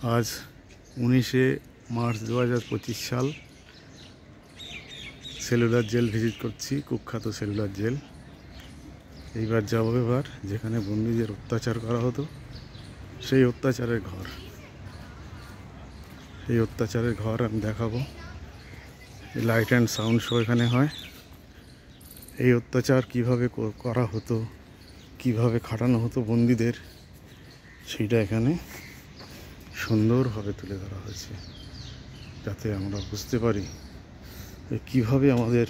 आज 19 मार्च 2025 साल cellular jail visit করছি কুখ্যাত সেলুলার জেল। এইবার যাব এবার যেখানে বন্দীদের অত্যাচার করা হতো সেই অত্যাচারের ঘর। এই অত্যাচারের ঘর আমি দেখাবো। লাইট অ্যান্ড সাউন্ড শো এখানে হয়। এই অত্যাচার কিভাবে করা হতো, কিভাবে খাটানো হতো বন্দীদের, সেইটা এখানে সুন্দরভাবে তুলে ধরা হয়েছে, যাতে আমরা বুঝতে পারি যে কীভাবে আমাদের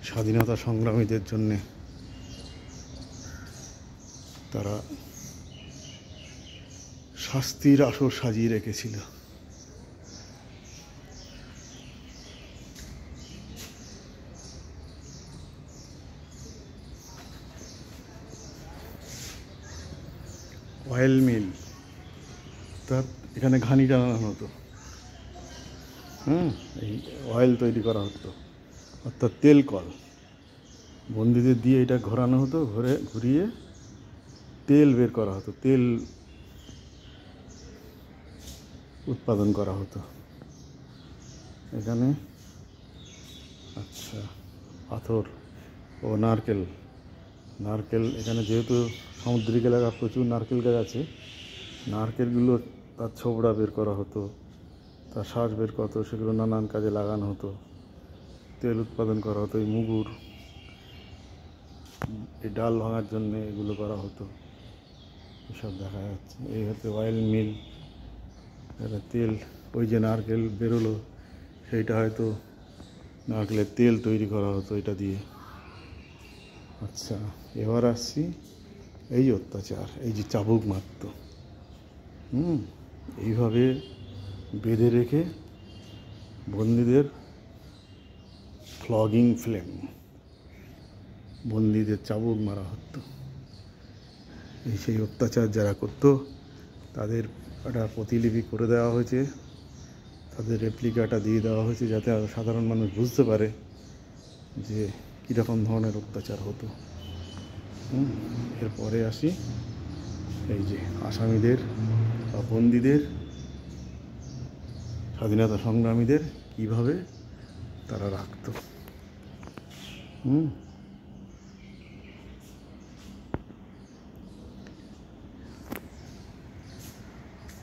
স্বাধীনতা সংগ্রামীদের জন্যে তারা শাস্তির আসর সাজিয়ে রেখেছিল। অয়েল মিল, অর্থাৎ এখানে ঘানি টানানো হতো, এই অয়েল তৈরি করা হতো, অর্থাৎ তেল কল। বন্দীদের দিয়ে এটা ঘোরানো হতো, ঘুরিয়ে তেল বের করা হতো, তেল উৎপাদন করা হতো এখানে। আচ্ছা, পাথর ও নারকেল এখানে যেহেতু সামুদ্রিক এলাকা, প্রচুর নারকেল গাছ আছে। নারকেলগুলো তার ছোবড়া বের করা হতো, তার শ্বাস বের করা হতো, সেগুলো নানান কাজে লাগানো হতো, তেল উৎপাদন করা হতো। এই মুগুর, এই ডাল ভাঙার জন্যে এগুলো করা হতো, এসব দেখা যাচ্ছে। এই হচ্ছে অয়েল মিল। এটা তেল, ওই যে নারকেল বেরোলো সেইটা হয়তো নারকেলের তেল তৈরি করা হতো এটা দিয়ে। আচ্ছা, এবার আসছি এই অত্যাচার, এই যে চাবুক মারত, এইভাবে বেঁধে রেখে বন্দীদের ফ্লগিং ফ্লেম, বন্দীদের চাবুক মারা হতো। এই সেই অত্যাচার যারা করতো তাদের একটা প্রতিলিপি করে দেওয়া হয়েছে, তাদের রেপ্লিকাটা দিয়ে দেওয়া হয়েছে, যাতে সাধারণ মানুষ বুঝতে পারে যে কীরকম ধরনের অত্যাচার হতো। এরপরে আসি এই যে আসামিদের বা বন্দীদের, স্বাধীনতা সংগ্রামীদের কিভাবে তারা রাখত।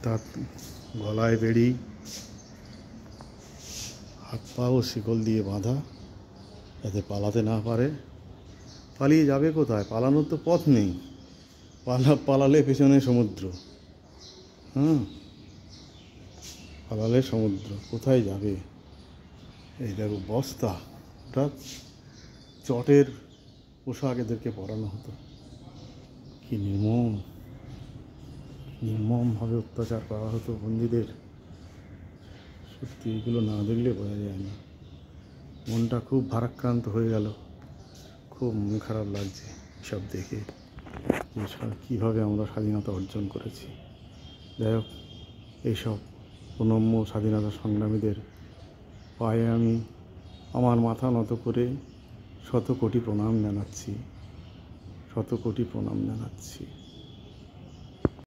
তার গলায় বেড়ি, হাত পাও শিকল দিয়ে বাঁধা, যাতে পালাতে না পারে। পালিয়ে যাবে কোথায়? পালানোর তো পথ নেই। পালালে পেছনে সমুদ্র। পালালে সমুদ্র, কোথায় যাবে? এই দেখো বস্তা, অর্থাৎ চটের পোশাক এদেরকে পরানো হতো। কি নির্মমভাবে অত্যাচার করা হতো বন্দীদের। সত্যি এগুলো না দেখলে বোঝা যায় না। মনটা খুব ভারাক্রান্ত হয়ে গেল, খুব মন খারাপ লাগছে এসব দেখে, কীভাবে আমরা স্বাধীনতা অর্জন করেছি। যাই হোক, এইসব প্রণম্য স্বাধীনতা সংগ্রামীদের পায়ে আমি আমার মাথা নত করে শত কোটি প্রণাম জানাচ্ছি।